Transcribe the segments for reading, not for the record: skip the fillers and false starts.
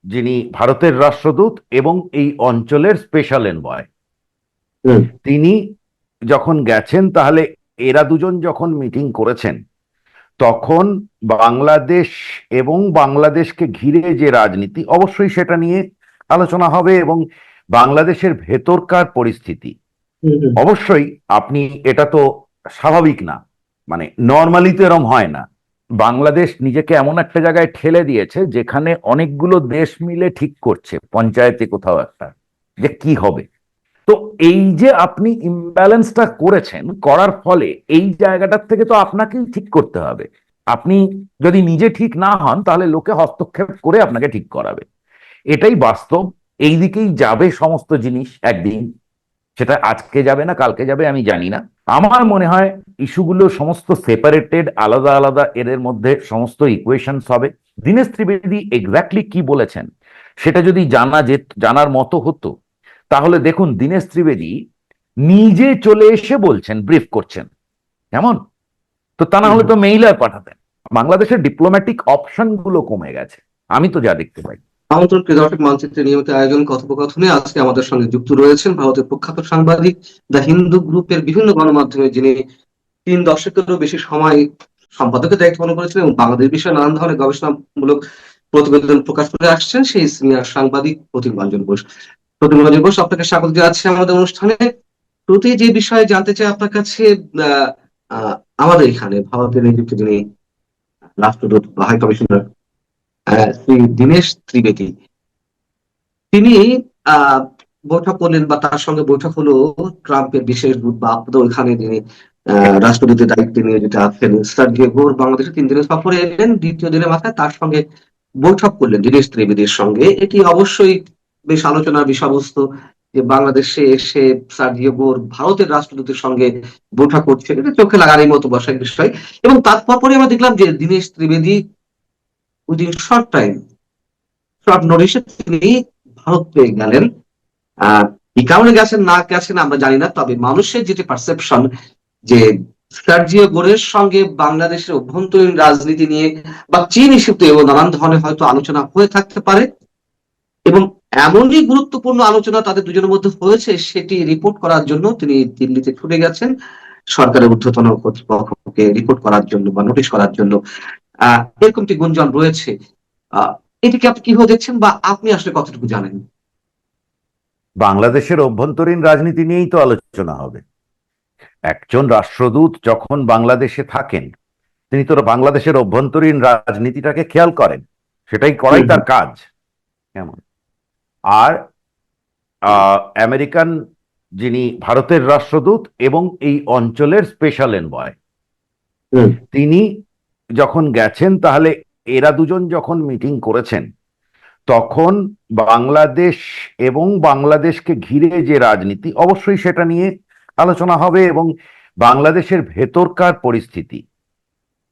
যিনি ভারতের রাষ্ট্রদূত এবং এই অঞ্চলের স্পেশাল এনভয়, হুম। তিনি যখন গেছেন, তাহলে এরা দুজন যখন মিটিং করেছেন, তখন বাংলাদেশ এবং বাংলাদেশকে ঘিরে যে রাজনীতি, অবশ্যই সেটা নিয়ে আলোচনা হবে, এবং বাংলাদেশের ভেতরকার পরিস্থিতি হুম। হুম। অবশ্যই। আপনি, এটা তো স্বাভাবিক না, মানে নর্মালি তো এরম হয় না। বাংলাদেশ নিজেকে এমন একটা জায়গায় ঠেলে দিয়েছে যেখানে অনেকগুলো দেশ মিলে ঠিক করছে পঞ্চায়েতে কোথাও একটা যে কি হবে। তো এই যে আপনি ইমব্যালেন্সটা করেছেন, করার ফলে এই জায়গাটার থেকে তো আপনাকেই ঠিক করতে হবে। আপনি যদি নিজে ঠিক না হন, তাহলে লোকে হস্তক্ষেপ করে আপনাকে ঠিক করাবে। এটাই বাস্তব। এই দিকেই যাবে সমস্ত জিনিস একদিন। সেটা আজকে যাবে না কালকে যাবে আমি জানি না। আমার মনে হয় ইস্যুগুলো সমস্ত সেপারেটেড, আলাদা আলাদা, এদের মধ্যে সমস্ত ইকুয়েশনস হবে। দীনেশ ত্রিবেদী এক্স্যাক্টলি কি বলেছেন সেটা যদি জানার মতো হতো, তাহলে দেখুন দীনেশ ত্রিবেদী নিজে চলে এসে বলছেন, ব্রিফ করছেন, কেমন? তো তা না হুম। হলে হুম। তো মেইলার পাঠাতেন। বাংলাদেশের ডিপ্লোম্যাটিক অপশন গুলো কমে গেছে, আমি তো যা দেখতে পাই। আমন্ত্রণ ক্রীড়াটক মানচিত্রের নিয়মিত আয়োজন কথোপকথনে আজকে আমাদের সঙ্গে যুক্ত রয়েছেন ভারতের প্রখ্যাত সাংবাদিক, দ্য হিন্দু গ্রুপের বিভিন্ন গণমাধ্যমে যিনি 3 দশকেরও বেশি সময় সম্পাদকের দায়িত্ব পালন করেছেন এবং বাংলাদেশ বিষয়ে নানান ধরনের গবেষণামূলক প্রতিবেদন প্রকাশ করে আসছেন সেই সিনিয়র সাংবাদিক প্রতিম রঞ্জন বোস। প্রতিম রঞ্জন বোস, আপনাকে স্বাগত জানাচ্ছি আমাদের অনুষ্ঠানে। প্রতি যে বিষয়ে জানতে চাই আপনার কাছে, আহ, আহ, আমাদের এখানে ভারতের নিযুক্ত যিনি রাষ্ট্রদূত বা হাই কমিশনার শ্রী দীনেশ ত্রিবেদী, তিনি আহ বৈঠক করলেন বা তার সঙ্গে বৈঠক হলো ট্রাম্পের বিশেষ দূত বা আপাতত ওইখানে যিনি রাষ্ট্রদূতের দায়িত্বে নিয়োজিত আছেন সার্জিও গোর, বাংলাদেশে 3 দিনের সফরে এলেন। দ্বিতীয় দিনের মাথায় তার সঙ্গে বৈঠক করলেন দীনেশ ত্রিবেদীর সঙ্গে। এটি অবশ্যই বেশ আলোচনার বিষয়বস্তু যে বাংলাদেশে এসে সার্জিও গোর ভারতের রাষ্ট্রদূতের সঙ্গে বৈঠক করছেন, এটা চোখে লাগারই মতো বসার বিষয়। এবং তারপর পরে আমরা দেখলাম যে দীনেশ ত্রিবেদী উইদিন শর্ট নোটিশে তিনি ভারত পেয়ে গেলেন। কি কারণে গেছেন না গেছেন আমরা জানি না, তবে মানুষের যেটি পারসেপশন যে সার্জিও গোরের সঙ্গে বাংলাদেশের অভ্যন্তরীণ রাজনীতি নিয়ে বা চীন ইস্যুতে এবং নানান ধরনের হয়তো আলোচনা হয়ে থাকতে পারে, এবং এমনই গুরুত্বপূর্ণ আলোচনা তাদের দুজনের মধ্যে হয়েছে সেটি রিপোর্ট করার জন্য তিনি দিল্লিতে ছুটে গেছেন সরকারের ঊর্ধ্বতন কর্তৃপক্ষকে রিপোর্ট করার জন্য বা নোটিশ করার জন্য। এরকম একটি গুঞ্জন রয়েছে। আহ এটিকে আপনি কিভাবে দেখছেন বা আপনি আসলে কতটুকু জানেন? বাংলাদেশের অভ্যন্তরীণ রাজনীতি নিয়েই তো আলোচনা হবে। একজন রাষ্ট্রদূত যখন বাংলাদেশে থাকেন, তিনি তো বাংলাদেশের অভ্যন্তরীণ রাজনীতিটাকে খেয়াল করেন, সেটাই করাই হুম। তার কাজ। কেমন? আর আমেরিকান, যিনি ভারতের রাষ্ট্রদূত এবং এই অঞ্চলের স্পেশাল এনভয়, হুম। তিনি যখন গেছেন, তাহলে এরা দুজন যখন মিটিং করেছেন, তখন বাংলাদেশ এবং বাংলাদেশকে ঘিরে যে রাজনীতি, অবশ্যই সেটা নিয়ে আলোচনা হবে, এবং বাংলাদেশের ভেতরকার পরিস্থিতি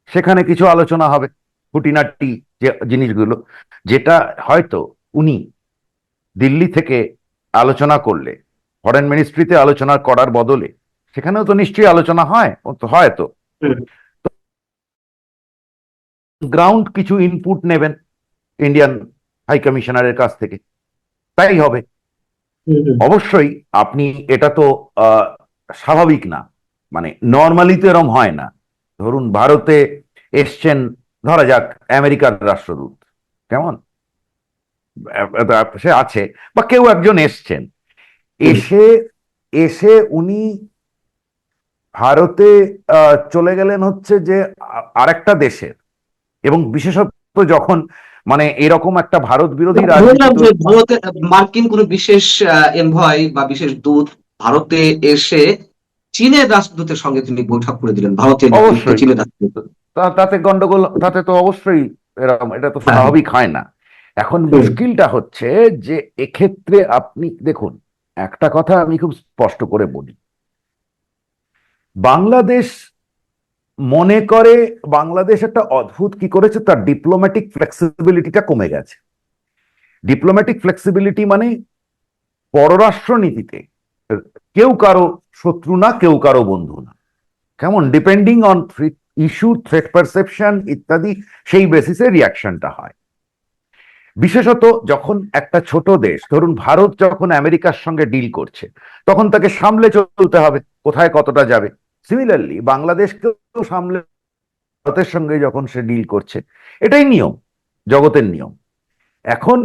সেখানে কিছু আলোচনা হবে, খুঁটিনাটি যে জিনিসগুলো, যেটা হয়তো উনি দিল্লি থেকে আলোচনা করলে, ফরেন মিনিস্ট্রিতে আলোচনা করার বদলে সেখানেও তো নিশ্চয়ই আলোচনা হয়, ও তো হয় তো। হুম। গ্রাউন্ড কিছু ইনপুট নেবেন ইন্ডিয়ান হাই কমিশনারের কাছ থেকে, তাই হবে। হুম। হুম। অবশ্যই আপনি, এটা তো আহ, স্বাভাবিক না, মানে নর্মালি তো এরম হয় না। ধরুন ভারতে এসছেন, ধরা যাক আমেরিকার রাষ্ট্রদূত, কেমন, সে আছে, বা কেউ একজন এসছেন, হুম। এসে এসে উনি ভারতে চলে গেলেন হচ্ছে যে আরেকটা দেশের, এবং বিশেষত যখন মানে এরকম একটা ভারত বিরোধী রাজনীতি বললাম তো। যে ভারতে মার্কিন কোন বিশেষ এনভয় বা বিশেষ দূত ভারতে এসে চীনের রাষ্ট্রদূতের সঙ্গে তিনি বৈঠক করে দিলেন, ভারতের নিযুক্ত অবশ্যই, চীনের রাষ্ট্রদূত। তাতে গন্ডগোল, তাতে তো অবশ্যই এরকম, এটা তো হ্যাঁ। স্বাভাবিক হয় না। এখন হুম। মুশকিলটা হচ্ছে যে এক্ষেত্রে আপনি দেখুন, একটা কথা আমি খুব স্পষ্ট করে বলি, বাংলাদেশ মনে করে, বাংলাদেশ একটা অদ্ভুত কি করেছে, তার ডিপ্লোম্যাটিক ফ্লেক্সিবিলিটিটা কমে গেছে। ডিপ্লোম্যাটিক ফ্লেক্সিবিলিটি মানে পররাষ্ট্র নীতিতে কেউ কারো শত্রু না, কেউ কারো বন্ধু না, কেমন, depending on issue, threat perception ইত্যাদি, সেই বেসিসে রিয়াকশনটা হয়। বিশেষত যখন একটা ছোট দেশ, ধরুন ভারত যখন আমেরিকার সঙ্গে ডিল করছে, তখন তাকে সামলে চলতে হবে কোথায় কতটা যাবে। সিমিলারলি বাংলাদেশকেও সামলে ভারতের সঙ্গে যখন সে ডিল করছে, এটাই নিয়ম, জগতের নিয়ম। এখন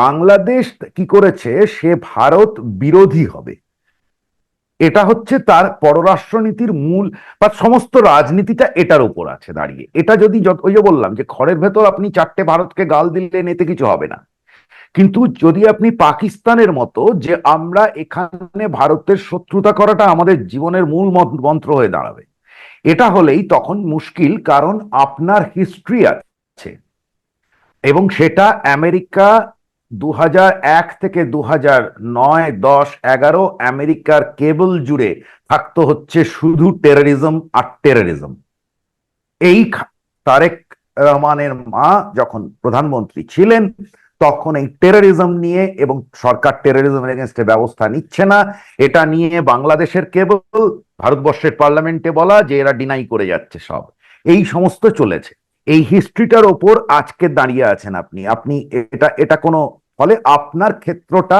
বাংলাদেশ কি করেছে, সে ভারত বিরোধী হবে, এটা হচ্ছে তার পররাষ্ট্রনীতির মূল, বা সমস্ত রাজনীতিটা এটার উপর আছে দাঁড়িয়ে। এটা যদি ওই যে বললাম যে ঘরের ভেতর আপনি চারটে ভারতকে গাল দিলে এতে কিছু হবে না, কিন্তু যদি আপনি পাকিস্তানের মতো, যে আমরা এখানে ভারতের শত্রুতা করাটা আমাদের জীবনের মূল মন্ত্র হয়ে দাঁড়াবে, এটা হলেই তখন মুশকিল, কারণ আপনার হিস্ট্রি আছে। এবং সেটা আমেরিকা 2001 থেকে 2009, 10, 11 আমেরিকার কেবল জুড়ে থাকতো হচ্ছে শুধু টেররিজম আর টেররিজম। এই তারেক রহমানের মা যখন প্রধানমন্ত্রী ছিলেন, তখন এই টেররিজম নিয়ে, এবং সরকার টেররিজমের এগেনস্টে ব্যবস্থা নিচ্ছে না, এটা নিয়ে বাংলাদেশের কেবল, ভারতবর্ষের পার্লামেন্টে বলা যে এরা ডিনাই করে যাচ্ছে সব, এই সমস্ত চলেছে। এই হিস্ট্রিটার ওপর আজকে দাঁড়িয়ে আছেন আপনি আপনি এটা এটা কোনো, ফলে আপনার ক্ষেত্রটা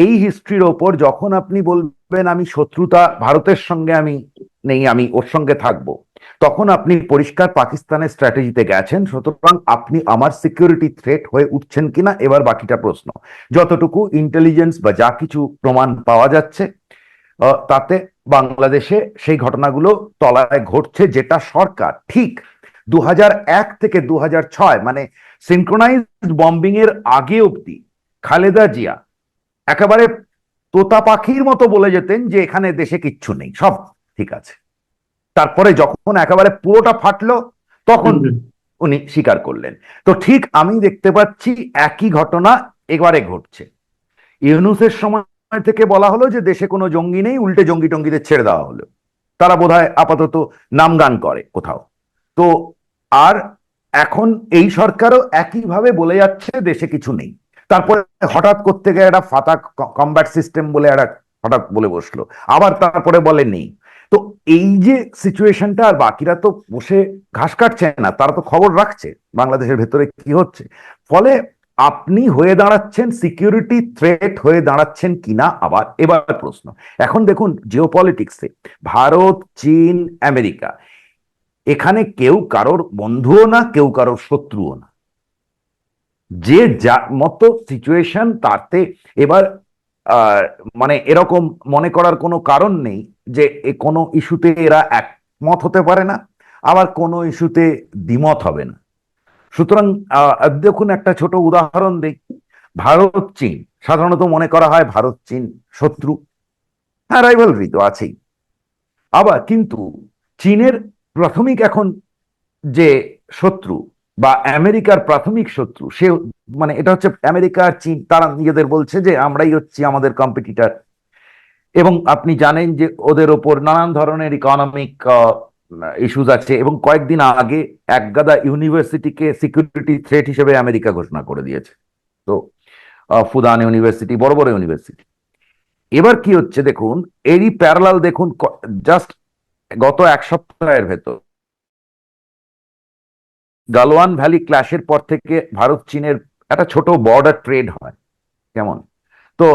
এই হিস্ট্রির ওপর যখন আপনি বলবেন আমি শত্রুতা ভারতের সঙ্গে আমি নেই, আমি ওর সঙ্গে থাকবো, তখন আপনি পরিষ্কার পাকিস্তানের স্ট্র্যাটেজিতে গেছেন। সুতরাং আপনি আমার সিকিউরিটি থ্রেট হয়ে উঠছেন কিনা, এবার বাকিটা প্রশ্ন। যতটুকু ইন্টেলিজেন্স বা যা কিছু প্রমাণ পাওয়া যাচ্ছে, তাতে বাংলাদেশে সেই ঘটনাগুলো তলায় ঘটছে, যেটা সরকার ঠিক 2001 থেকে 2006, মানে সিনক্রোনাইজড বম্বিং এর আগে অব্দি খালেদা জিয়া একেবারে তোতা পাখির মতো বলে যেতেন যে এখানে দেশে কিচ্ছু নেই, সব ঠিক আছে। তারপরে যখন একেবারে পুরোটা ফাটলো, তখন উনি স্বীকার করলেন। তো ঠিক আমি দেখতে পাচ্ছি একই ঘটনা এবারে ঘটছে। ইউনূসের সময় থেকে বলা হলো যে দেশে কোনো জঙ্গি নেই, উল্টে জঙ্গি টঙ্গিদের ছেড়ে দেওয়া হলো, তারা বোধহয় আপাতত নাম গান করে কোথাও। তো আর এখন এই সরকারও একইভাবে বলে যাচ্ছে দেশে কিছু নেই, তারপরে হঠাৎ করতে গিয়ে একটা ফাতা কমব্যাট সিস্টেম বলে একটা হঠাৎ বলে বসলো, আবার তারপরে বলে নেই। তো এই যে সিচুয়েশনটা, আর বাকিরা তো বসে ঘাস কাটছে না, তারা তো খবর রাখছে বাংলাদেশের ভেতরে কি হচ্ছে। ফলে আপনি হয়ে দাঁড়াচ্ছেন সিকিউরিটি থ্রেট হয়ে দাঁড়াচ্ছেন কিনা, আবার এবার প্রশ্ন। এখন দেখুন জিওপলিটিক্সে ভারত, চীন, আমেরিকা, এখানে কেউ কারোর বন্ধুও না, কেউ কারোর শত্রুও না, যে যা মতো সিচুয়েশন তাতে এবার মানে এরকম মনে করার কোনো কারণ নেই যে কোনো ইস্যুতে এরা একমত হতে পারে না, আবার কোনো ইস্যুতে দ্বিমত হবে না। সুতরাং দেখুন একটা ছোট উদাহরণ দিই। ভারত চীন, সাধারণত মনে করা হয় ভারত চীন শত্রু, হ্যাঁ রাইভালরি তো আছেই। আবার কিন্তু চীনের প্রাথমিক এখন যে শত্রু, বা আমেরিকার প্রাথমিক শত্রু, সে মানে এটা হচ্ছে আমেরিকা আর চীন, তারা নিজেদের বলছে যে আমরাই হচ্ছি আমাদের কম্পিটিটর। এবং আপনি জানেন যে ওদের ওপর নানান ধরনের ইকোনমিক ইস্যুজ আছে, এবং কয়েকদিন আগে একগাদা ইউনিভার্সিটিকে সিকিউরিটি থ্রেট হিসেবে আমেরিকা ঘোষণা করে দিয়েছে। তো ফুদান ইউনিভার্সিটি, বড় বড় ইউনিভার্সিটি। এবার কি হচ্ছে দেখুন, এরই প্যারালাল দেখুন, জাস্ট গত এক সপ্তাহের ভেতর গালওয়ান ভ্যালি ক্ল্যাশের পর থেকে ভারত চীনের একটা ছোট বর্ডার ট্রেড হয়, কেমন, তো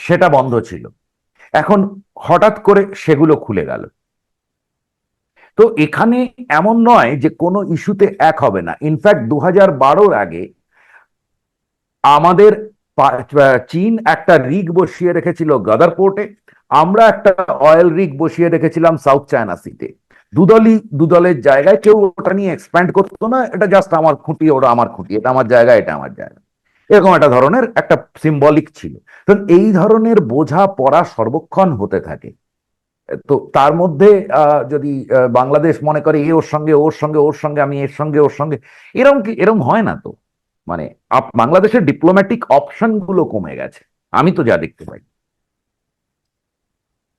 সেটা বন্ধ ছিল, এখন হঠাৎ করে সেগুলো খুলে গেল। তো এখানে এমন নয় যে কোনো ইস্যুতে এক হবে না। ইনফ্যাক্ট 2012-র আগে আমাদের চীন একটা রিগ বসিয়ে রেখেছিল গাদার পোর্টে, আমরা একটা অয়েল রিগ বসিয়ে রেখেছিলাম সাউথ চায়না সিতে। দুদলের জায়গায় কেউ ওটা নিয়ে এক্সপ্যান্ড করতো না, এটা জাস্ট আমার খুঁটি, ওটা আমার খুঁটি, এটা আমার জায়গা, এটা আমার জায়গা, এরকম একটা ধরনের একটা সিম্বলিক ছিল। তো এই ধরনের বোঝা পড়া সর্বক্ষণ হতে থাকে। তো তার মধ্যে যদি বাংলাদেশ মনে করে এ ওর সঙ্গে, ওর সঙ্গে ওর সঙ্গে, আমি এর সঙ্গে ওর সঙ্গে, এরকম কি, এরকম হয় না তো। মানে বাংলাদেশের ডিপ্লোম্যাটিক অপশন গুলো কমে গেছে, আমি তো যা দেখতে পাই।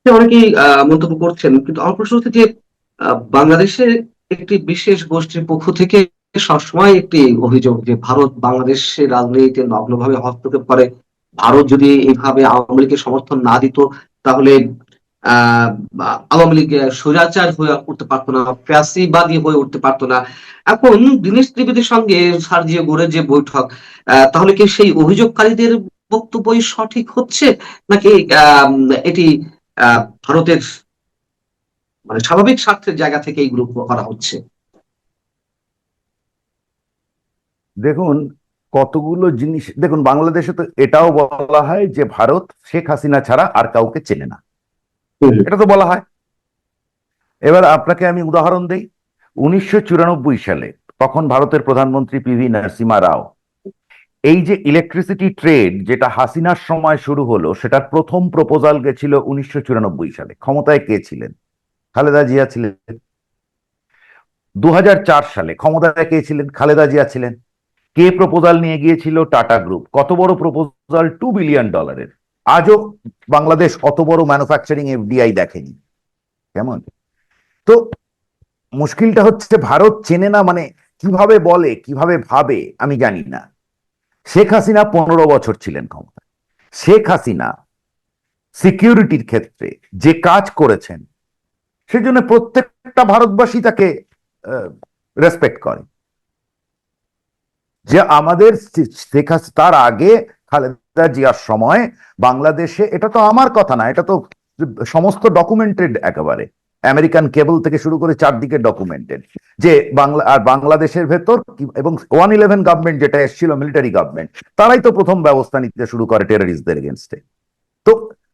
অনেকেই মন্তব্য করছেন, কিন্তু আমার প্রশ্ন হচ্ছে যে বাংলাদেশের একটি বিশেষ গোষ্ঠীর পক্ষ থেকে সবসময় একটি অভিযোগ যে ভারত বাংলাদেশের রাজনীতিতে নগ্নভাবে হস্তক্ষেপ করে। ভারত যদি এইভাবে আওয়ামী লীগের সমর্থন না দিত, তাহলে আহ আওয়ামী লীগ স্বৈরাচার হয়ে উঠতে পারতো না, ফ্যাসিবাদী হয়ে উঠতে পারতো না। এখন দীনেশ ত্রিবেদীর সঙ্গে সার্জিও গোরের যে বৈঠক, তাহলে কি সেই অভিযোগকারীদের বক্তব্যই সঠিক হচ্ছে, নাকি আহ এটি ভারতের মানে স্বাভাবিক স্বার্থের জায়গা থেকে এইগুলো করা হচ্ছে? দেখুন, কতগুলো জিনিস দেখুন, বাংলাদেশে তো এটাও বলা হয় যে ভারত শেখ হাসিনা ছাড়া আর কাউকে চেনে না, হুম, এটা তো বলা হয়। এবার আপনাকে আমি উদাহরণ দেই। 1994 সালে তখন ভারতের প্রধানমন্ত্রী পিভি নরসিমহা রাও এই যে ইলেকট্রিসিটি ট্রেড যেটা হাসিনার সময় শুরু হলো, সেটার প্রথম প্রপোজাল গেছিল 1994 সালে। ক্ষমতায় কে ছিলেন? খালেদা জিয়া ছিলেন। 2004 সালে ক্ষমতায় কে ছিলেন? খালেদা জিয়া ছিলেন। কে প্রপোজাল নিয়ে গিয়েছিল? Tata group. কত বড় প্রপোজাল? $2 বিলিয়ন। আজও বাংলাদেশ অত বড় ম্যানুফ্যাকচারিং এফডিআই দেখেনি। কেমন? তো মুশকিলটা হচ্ছে ভারত চেনে না, মানে কিভাবে বলে কিভাবে ভাবে আমি জানি না। শেখ হাসিনা 15 বছর ছিলেন ক্ষমতায়। শেখ হাসিনা সিকিউরিটির ক্ষেত্রে যে কাজ করেছেন, সেজন্য প্রত্যেকটা ভারতবাসী তাকে রেসপেক্ট করে। যে আমাদের শেখ হাসিনা তার আগে খালেদা জিয়ার সময় বাংলাদেশে, এটা তো আমার কথা না, এটা তো সমস্ত ডকুমেন্টেড একেবারে, আমেরিকান কেবল থেকে শুরু করে চারদিকে ডকুমেন্টেড, যে বাংলাদেশের ভেতর এবং 111 গভর্নমেন্ট যেটা এসেছিল, মিলিটারি গভর্নমেন্ট, তারাই তো প্রথম ব্যবস্থা নিতে শুরু করে টেররিস্টদের এগেনস্টে। তো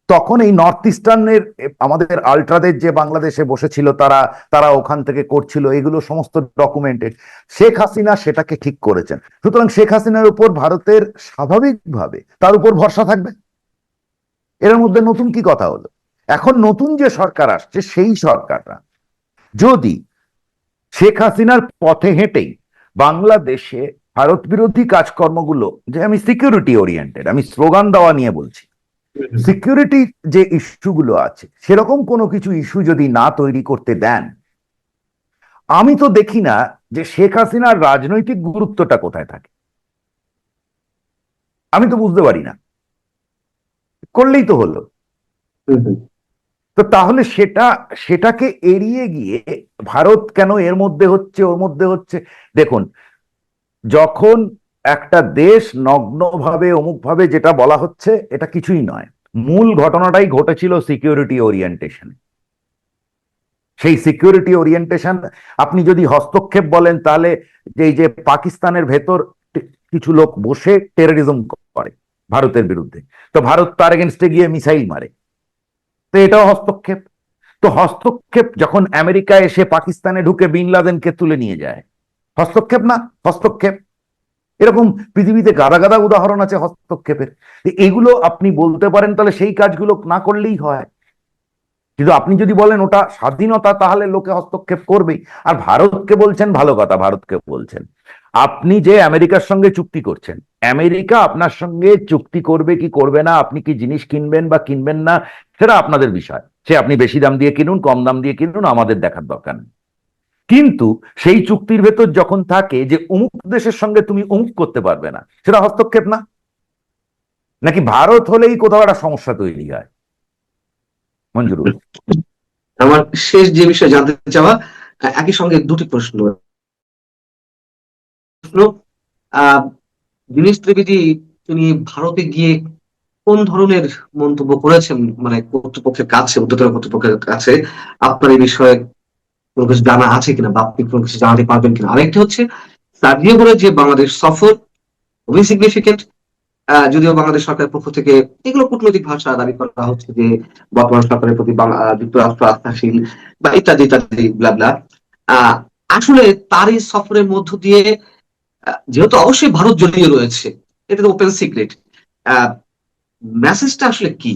তখন এই নর্থ ইস্টার্নের আমাদের আল্ট্রাদের যে বাংলাদেশে বসেছিল, তারা তারা ওখান থেকে করছিল, এগুলো সমস্ত ডকুমেন্টেড। শেখ হাসিনা সেটাকে ঠিক করেছেন। সুতরাং শেখ হাসিনার উপর ভারতের স্বাভাবিকভাবে তার উপর ভরসা থাকবে। এর মধ্যে নতুন কি কথা হলো? এখন নতুন যে সরকার আসছে, সেই সরকাররা যদি শেখ হাসিনার পথে হেঁটেই বাংলাদেশে ভারত বিরোধী কাজকর্মগুলো, যে আমি সিকিউরিটি ওরিয়েন্টেড, আমি স্লোগান দেওয়া নিয়ে বলছি, সিকিউরিটি যে ইস্যুগুলো আছে সেরকম কোনো কিছু ইস্যু যদি না তৈরি করতে দেন, আমি তো দেখি না যে শেখ হাসিনার রাজনৈতিক গুরুত্বটা কোথায় থাকে। আমি তো বুঝতে পারি না। করলেই তো হলো। হুম, হুম। তো তাহলে সেটাকে এড়িয়ে গিয়ে ভারত কেন এর মধ্যে হচ্ছে, ওর মধ্যে হচ্ছে? দেখুন, যখন একটা দেশ নগ্নভাবে অমুকভাবে যেটা বলা হচ্ছে, এটা কিছুই নয়। মূল ঘটনাটাই ঘটেছিল সিকিউরিটি ওরিয়েন্টেশন। সেই সিকিউরিটি ওরিয়েন্টেশন আপনি যদি হস্তক্ষেপ বলেন, তাহলে এই যে পাকিস্তানের ভেতর কিছু লোক বসে টেররিজম করে ভারতের বিরুদ্ধে, তো ভারত তার এগেনস্টে গিয়ে মিসাইল মারে, তো এটাও হস্তক্ষেপ। তো হস্তক্ষেপ যখন আমেরিকা এসে পাকিস্তানে ঢুকে বিন লাদেনকে তুলে নিয়ে যায়, হস্তক্ষেপ না? হস্তক্ষেপ। এরকম পৃথিবীতে গাদা গাদা উদাহরণ আছে হস্তক্ষেপের। এগুলো আপনি বলতে পারেন তাহলে সেই কাজগুলো না করলেই হয়। কিন্তু আপনি যদি বলেন ওটা স্বাধীনতা, তাহলে লোকে হস্তক্ষেপ করবেই। আর ভারতকে বলছেন, ভালো কথা, ভারতকে বলছেন আপনি যে আমেরিকার সঙ্গে চুক্তি করছেন, আমেরিকা আপনার সঙ্গে চুক্তি করবে কি করবে না, আপনি কি জিনিস কিনবেন বা কিনবেন না, সেটা আপনাদের বিষয়। সে আপনি বেশি দাম দিয়ে কিনুন, কম দাম দিয়ে কিনুন, আমাদের দেখার দরকার নেই। কিন্তু সেই চুক্তির ভেতর যখন থাকে যে অমুক দেশের সঙ্গে তুমি অমুক করতে পারবে না, সেটা হস্তক্ষেপ না? নাকি ভারত হলেই কোথাও একটা সমস্যা তৈরি হয়? মঞ্জুরুল। আমার শেষ যে বিষয়ে জানতে চাওয়া, একই সঙ্গে দুটি প্রশ্ন। প্রশ্ন, আহ দীনেশ ত্রিবেদী তিনি ভারতে গিয়ে কোন ধরনের মন্তব্য করেছেন, মানে কর্তৃপক্ষের কাছে, ঊর্ধ্বতন কর্তৃপক্ষের কাছে? আপনার এই বিষয়ে কোনো কিছু জানা আছে কিনা, বা আপনি কোনো কিছু জানাতে পারবেন কিনা? আরেকটি হচ্ছে, সার্জিও গোরের যে বাংলাদেশ সফর, খুবই সিগনিফিকেন্ট। যদিও বাংলাদেশ সরকারের পক্ষ থেকে এগুলো কূটনৈতিক ভাষা দাবি করা হচ্ছে যে বর্তমান সরকারের প্রতি যুক্তরাষ্ট্র আস্থাশীল, বা ইত্যাদি ইত্যাদি ব্লাবলা। আহ আসলে তার এই সফরের মধ্য দিয়ে, যেহেতু অবশ্যই ভারত জড়িয়ে রয়েছে, এটা তো ওপেন সিক্রেট, মেসেজটা আসলে কি?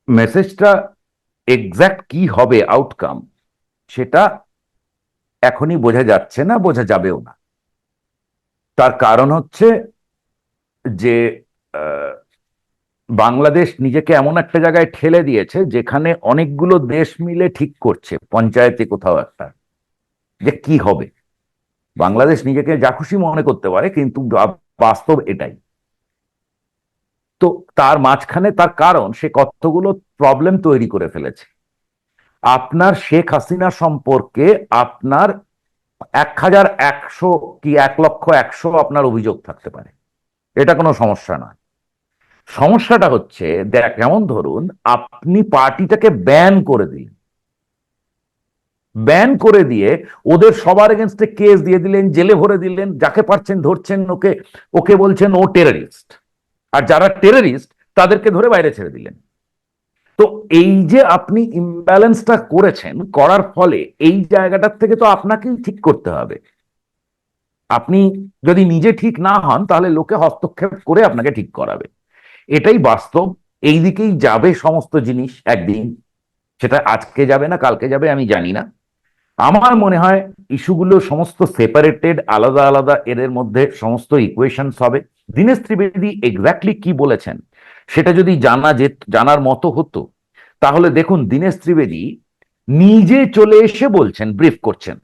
মেসেজটা এক্সাক্ট কি হবে আউটকাম, সেটা এখনই বোঝা যাচ্ছে না, বোঝা যাবেও না। তার কারণ হচ্ছে যে আহ, বাংলাদেশ নিজেকে এমন একটা জায়গায় ঠেলে দিয়েছে যেখানে অনেকগুলো দেশ মিলে ঠিক করছে পঞ্চায়েতে কোথাও একটা, যে কি হবে। বাংলাদেশ নিজেকে যা খুশি মনে করতে পারে, কিন্তু বাস্তব এটাই। তো তার মাঝখানে তার কারণ সে কতগুলো প্রবলেম তৈরি করে ফেলেছে। আপনার শেখ হাসিনা সম্পর্কে আপনার 1,100 কি 1,100,000 আপনার অভিযোগ থাকতে পারে, এটা কোনো সমস্যা নয়। সমস্যাটা হচ্ছে যেমন ধরুন আপনি পার্টিটাকে ব্যান করে দিলেন, ব্যান করে দিয়ে ওদের সবার এগেনস্টে কেস দিয়ে দিলেন, জেলে ভরে দিলেন, যাকে পারছেন ধরছেন, ওকে ওকে বলছেন ও টেররিস্ট, আর যারা টেররিস্ট তাদেরকে ধরে বাইরে ছেড়ে দিলেন। তো এই যে আপনি ইমব্যালেন্সটা করেছেন, করার ফলে এই জায়গাটার থেকে তো আপনাকেই ঠিক করতে হবে। আপনি যদি নিজে ঠিক না হন তাহলে লোকে হস্তক্ষেপ করে আপনাকে ঠিক করাবে, এটাই বাস্তব। এই দিকেই যাবে সমস্ত জিনিস একদিন, সেটা আজকে যাবে না কালকে যাবে আমি জানি না। আমার মনে হয় ইস্যুগুলো সমস্ত সেপারেটেড, আলাদা আলাদা, এদের মধ্যে সমস্ত ইকুয়েশনস হবে। দীনেশ ত্রিবেদী এক্স্যাক্টলি কি বলেছেন সেটা যদি জানার মতো হতো, তাহলে দেখুন দীনেশ ত্রিবেদী নিজে চলে এসে বলছেন, ব্রিফ করছেন,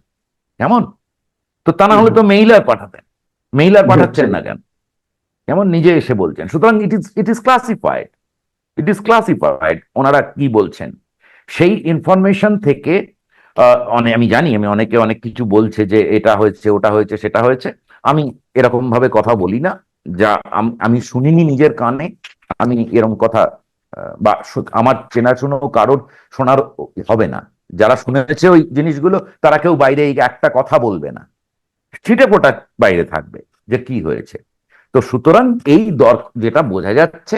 কেমন? তো তা না হলে তো মেইলার পাঠাতেন, মেইলার পাঠাচ্ছেন না কেন? কেমন নিজে এসে বলছেন? সুতরাং it is classified, it is classified ওনারা কি বলছেন সেই ইনফরমেশন থেকে। আমি জানি আমি অনেকে অনেক কিছু বলছে যে এটা হয়েছে, ওটা হয়েছে, সেটা হয়েছে। আমি এরকম ভাবে কথা বলি না, যা আমি শুনিনি নিজের কানে। আমি এরকম কথা বা আমার চেনাশুনো কারোর শোনার হবে না। যারা শুনেছে ওই জিনিসগুলো তারা কেউ বাইরে এই একটা কথা বলবে না, ছিটে ফোটা বাইরে থাকবে যে কি হয়েছে। তো সুতরাং এই দর যেটা বোঝা যাচ্ছে,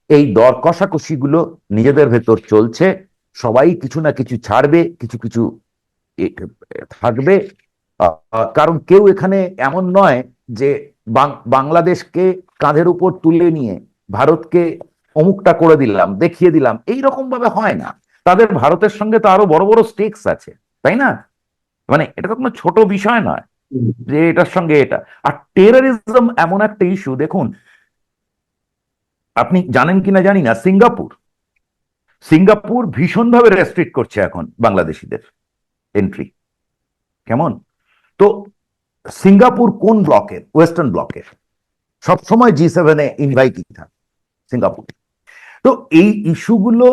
এই দর কষাকষি গুলো নিজেদের ভেতর চলছে। সবাই কিছু না কিছু ছাড়বে, কিছু কিছু থাকবে। কারণ কেউ এখানে এমন নয় যে বাংলাদেশকে কাঁধের উপর তুলে নিয়ে ভারতকে অমুকটা করে দিলাম, দেখিয়ে দিলাম, এই রকম ভাবে হয় না। তাদের ভারতের সঙ্গে তো আরো বড় বড় স্টেকস আছে, তাই না? মানে এটা তো কোনো ছোট বিষয় নয় যে এটার সঙ্গে এটা। আর টেররিজম এমন একটা ইস্যু, দেখুন আপনি জানেন কিনা জানি না, সিঙ্গাপুর সিঙ্গাপুর ভীষণভাবে রেস্ট্রিক্ট করছে এখন বাংলাদেশিদের এন্ট্রি, কেমন? তো সিঙ্গাপুর কোন ব্লকের? ওয়েস্টার্ন ব্লকের, সবসময় G7-এ ইনভাইটিং থাকে সিঙ্গাপুর। তো এই ইস্যুগুলো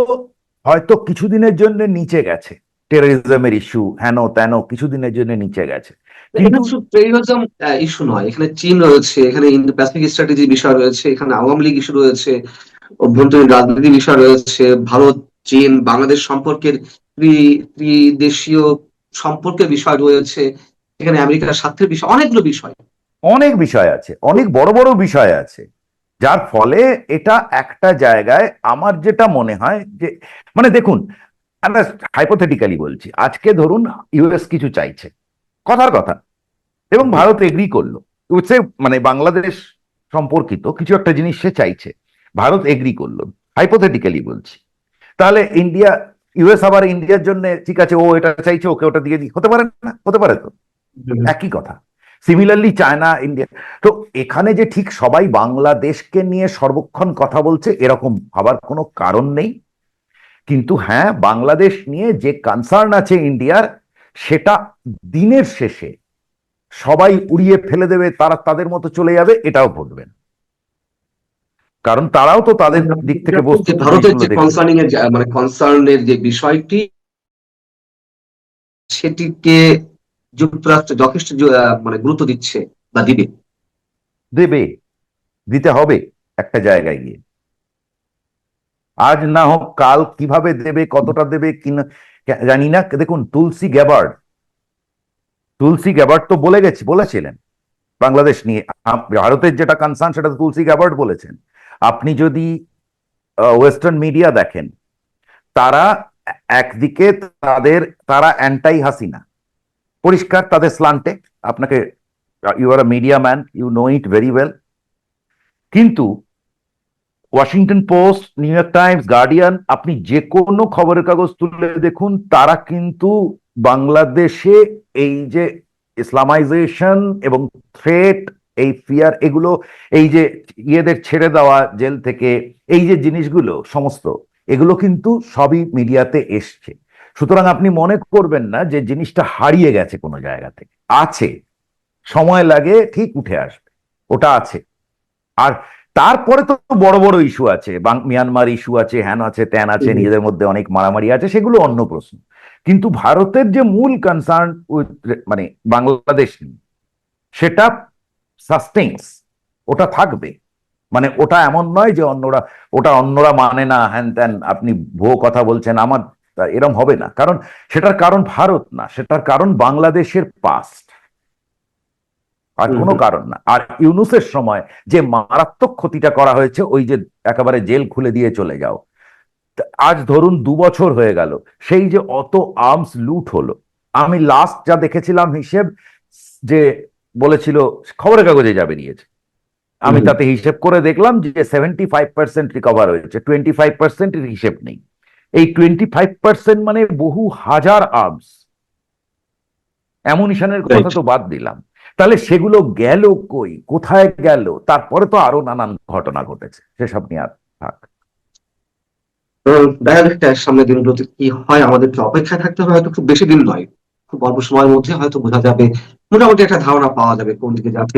হয়তো কিছুদিনের জন্য নিচে গেছে, টেররিজমের ইস্যু হেন তেন কিছুদিনের জন্য নিচে গেছে, কিন্তু এখানে শুধু টেররিজম ইস্যু নয়, এখানে চীন রয়েছে, এখানে ইন্দো প্যাসিফিক স্ট্র্যাটেজি বিষয় রয়েছে, এখানে আওয়ামী লীগ ইস্যু রয়েছে, অভ্যন্তরীণ রাজনীতি বিষয় রয়েছে, ভারত চীন বাংলাদেশ সম্পর্কের ত্রিদেশীয় সম্পর্কের বিষয় রয়েছে, এখানে আমেরিকার স্বার্থের বিষয়, অনেকগুলো বিষয়। অনেক বিষয় আছে, অনেক বড় বড় বিষয় আছে, যার ফলে এটা একটা জায়গায় আমার যেটা মনে হয় যে, মানে দেখুন আমরা হাইপোথেটিক্যালি বলছি, আজকে ধরুন ইউএস কিছু চাইছে, কথার কথা, এবং ভারত এগ্রি করলো, সে মানে বাংলাদেশ সম্পর্কিত কিছু একটা জিনিস সে চাইছে, ভারত এগ্রি করলো, হাইপোথেটিক্যালি বলছি। তাহলে ইউএস আবার ইন্ডিয়ার জন্য ঠিক আছে, ও এটা চাইছে, ওকে ওটা দিয়ে দিই, হতে পারে না? হতে পারে তো, একই কথা। Similarly China, India. তো এখানে যে ঠিক সবাই বাংলাদেশকে নিয়ে সর্বক্ষণ কথা বলছে এরকম ভাবার কোনো কারণ নেই। কিন্তু হ্যাঁ, বাংলাদেশ নিয়ে যে কনসার্ন আছে ইন্ডিয়ার, সেটা দিনের শেষে সবাই উড়িয়ে ফেলে দেবে, তারা তাদের মতো চলে যাবে, এটাও ঘটবে না। কারণ তারাও তো তাদের দিক থেকে বস্তু ভারতের যে দেখবে। কনসার্নিং এর মানে কনসার্নের যে বিষয়টি, সেটিকে যুক্তরাষ্ট্র যথেষ্ট মানে গুরুত্ব দিচ্ছে বা দিবে। দেবে, দিতে হবে একটা জায়গায় গিয়ে, আজ না হোক কাল, কিভাবে দেবে, কতটা দেবে কিনা জানি না। দেখুন তুলসী গ্যাবার্ড তো বলেছিলেন বাংলাদেশ নিয়ে, ভারতের যেটা কনসার্ন সেটা তুলসী গ্যাবার্ড বলেছেন। আপনি যদি ওয়েস্টার্ন মিডিয়া দেখেন, তারা একদিকে তারা অ্যান্টাই হাসিনা, পরিষ্কার তাদের স্লান্টে। আপনাকে, you are a media man, you know it very well. কিন্তু Washington Post, New York Times, Guardian, আপনি যে কোনো খবরের কাগজ তুলে দেখুন, তারা কিন্তু বাংলাদেশে এই যে ইসলামাইজেশন এবং থ্রেট, এই ফিয়ার, এগুলো, এই যে ইয়েদের ছেড়ে দেওয়া জেল থেকে, এই যে জিনিসগুলো সমস্ত, এগুলো কিন্তু সবই মিডিয়াতে এসছে। সুতরাং আপনি মনে করবেন না যে জিনিসটা হারিয়ে গেছে কোনো জায়গা থেকে, আছে, সময় লাগে, ঠিক উঠে আসবে, ওটা আছে। আর তারপরে তো বড় বড় ইস্যু আছে, মিয়ানমার ইস্যু আছে, হ্যান আছে, ত্যান আছে, নিজেদের মধ্যে অনেক মারামারি আছে, সেগুলো অন্য প্রশ্ন। কিন্তু ভারতের যে মূল কনসার্ন উইথ মানে বাংলাদেশ নিয়ে, সেটা সাস্টেইনস, ওটা থাকবে। মানে ওটা এমন নয় যে অন্যরা মানে না, হ্যান ত্যান, আপনি ভুয়ো কথা বলছেন, আমার এরম হবে না। কারণ সেটার কারণ ভারত না, সেটার কারণ বাংলাদেশের পাস্ট, আর কোনো কারণ না। আর ইউনূসের সময় যে মারাত্মক ক্ষতিটা করা হয়েছে, ওই যে একেবারে জেল খুলে দিয়ে চলে যাও, আজ ধরুন 2 বছর হয়ে গেল, সেই যে অত আর্মস লুট হলো, আমি লাস্ট যা দেখেছিলাম হিসেব, যে বলেছিল খবরের কাগজে যা বেরিয়েছে, আমি তাতে হিসেব করে দেখলাম যে 75% রিকভার হয়েছে, 25% হিসেব নেই। এই 25% মানে বহু হাজার আর্মস, অ্যামুনিশনের কথা তো বাদ দিলাম। তাহলে সেগুলো গেল কই, কোথায় গেল? তারপরে তো আরো নানান ঘটনা ঘটেছে, সেসব নিয়ে আর থাক। দেখা যাক সামনের দিনগুলোতে কি হয়, আমাদেরকে অপেক্ষায় থাকতে হবে, হয়তো খুব বেশি দিন নয়, খুব অল্প সময়ের মধ্যে হয়তো বোঝা যাবে, মোটামুটি একটা ধারণা পাওয়া যাবে কোন দিকে যাচ্ছে